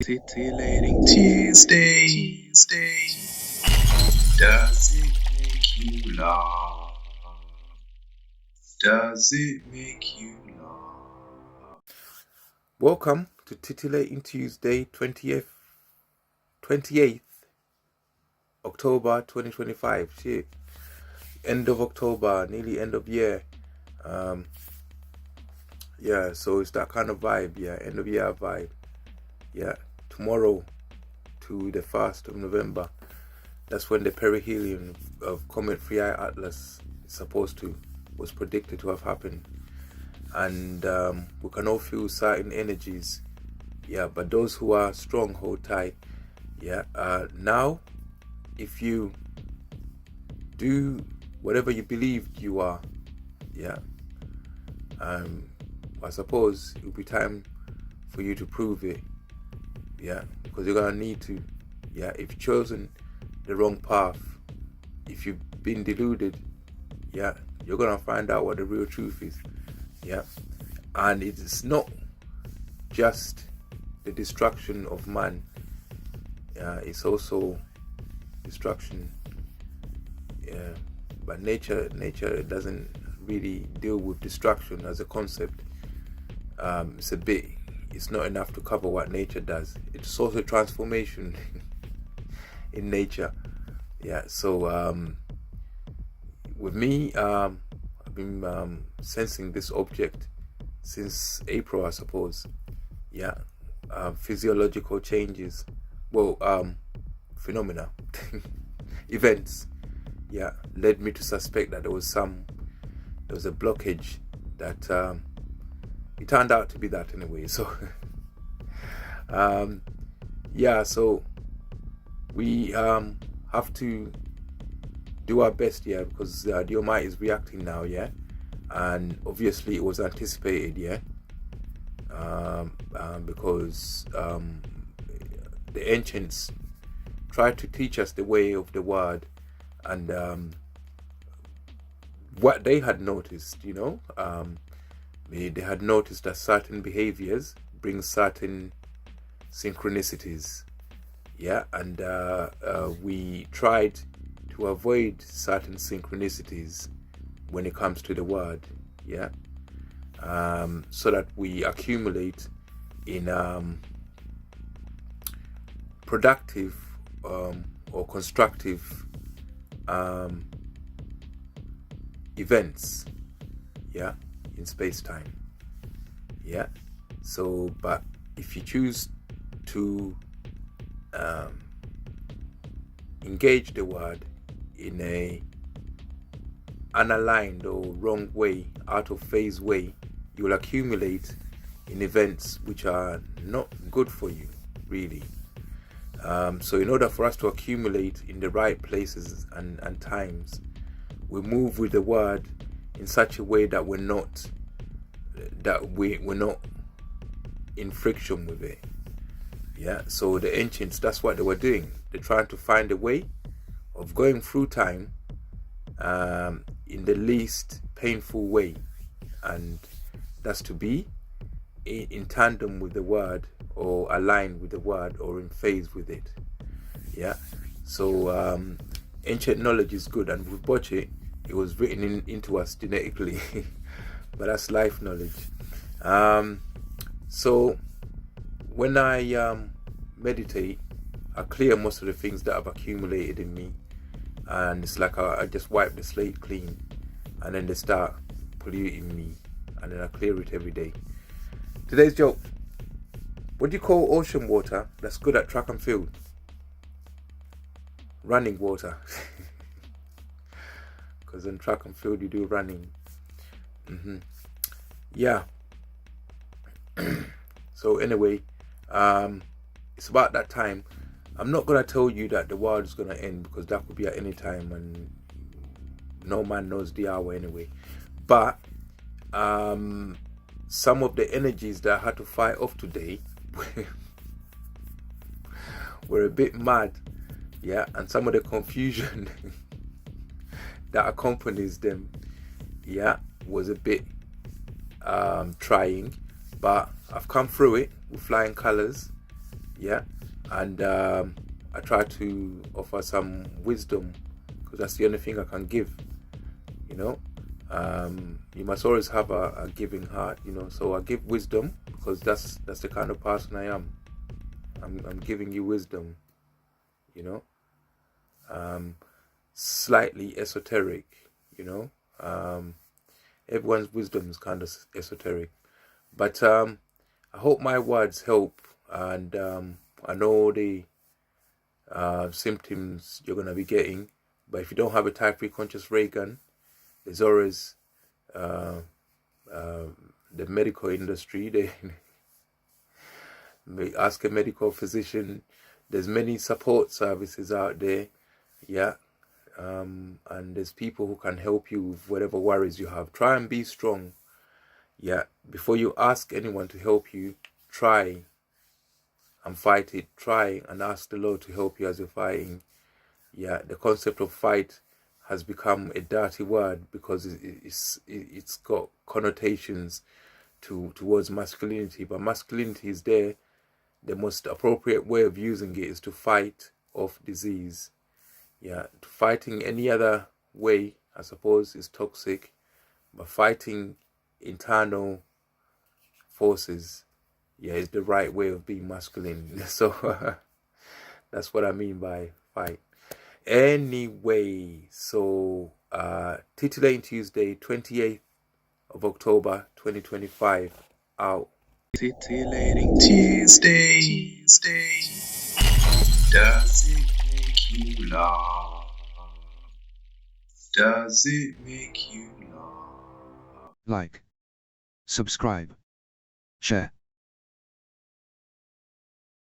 Titillating Tuesday. Does it make you laugh? Does it make you laugh? Welcome to Titillating Tuesday, 28th October 2025. Shit. End of October, nearly end of year. Yeah, so it's that kind of vibe, yeah, end of year vibe. Yeah, tomorrow to the 1st of November, that's when the perihelion of Comet 3i Atlas was predicted to have happened. And we can all feel certain energies, yeah, but those who are strong hold tight. Yeah, now if you do whatever you believed you are, yeah, I suppose it will be time for you to prove it, yeah, because you're gonna need to, yeah. If you've chosen the wrong path, if you've been deluded, yeah, you're gonna find out what the real truth is, yeah. And it's not just the destruction of man, it's also destruction, yeah. But nature doesn't really deal with destruction as a concept. It's not enough to cover what nature does. It's also transformation in nature, yeah. So with me, I've been sensing this object since April, I suppose, yeah. Physiological changes, phenomena, events, yeah, led me to suspect that there was a blockage that it turned out to be that anyway. So yeah, so we have to do our best, yeah, because the Almighty is reacting now, yeah, and obviously it was anticipated, yeah, because the ancients tried to teach us the way of the word, and what they had noticed, you know, they had noticed that certain behaviors bring certain synchronicities, yeah, and we tried to avoid certain synchronicities when it comes to the word, yeah, so that we accumulate in productive or constructive events, yeah, in space-time, yeah. So, but if you choose to engage the word in a unaligned or wrong way, out of phase way, you will accumulate in events which are not good for you, really. So in order for us to accumulate in the right places and times, we move with the word in such a way that we're not in friction with it, yeah. So the ancients, that's what they were doing. They're trying to find a way of going through time in the least painful way, and that's to be in tandem with the word, or aligned with the word, or in phase with it, yeah. So ancient knowledge is good, and with Boche, it was written into us genetically but that's life knowledge. So when I meditate, I clear most of the things that have accumulated in me, and it's like I just wipe the slate clean, and then they start polluting me, and then I clear it every day. Today's joke: what do you call ocean water that's good at track and field? Running water. Because in track and field you do running. Yeah. So anyway, it's about that time. I'm not gonna tell you that the world is gonna end, because that could be at any time, and no man knows the hour anyway. But some of the energies that I had to fight off today were a bit mad, yeah, and some of the confusion that accompanies them, yeah, was a bit trying, but I've come through it with flying colors, Yeah, and I try to offer some wisdom because that's the only thing I can give. You know, you must always have a giving heart. You know, so I give wisdom because that's the kind of person I am. I'm giving you wisdom. You know, slightly esoteric. You know, everyone's wisdom is kind of esoteric, but I hope my words help, and I know the symptoms you're gonna be getting. But if you don't have a type 3 conscious ray gun, there's always uh, uh, the medical industry. They may ask a medical physician. There's many support services out there. Yeah. And there's people who can help you with whatever worries you have. Try and be strong. Yeah. Before you ask anyone to help you, try and fight it. Try and ask the Lord to help you as you're fighting. Yeah, the concept of fight has become a dirty word because it's got connotations towards masculinity, but masculinity is there. The most appropriate way of using it is to fight off disease. Yeah, fighting any other way, I suppose, is toxic, but fighting internal forces, yeah, is the right way of being masculine. So that's what I mean by fight. Anyway, so Titillating Tuesday, 28th of October 2025 out. Titillating Tuesdays. Does it make you laugh? Does it make you laugh? Like, subscribe, share.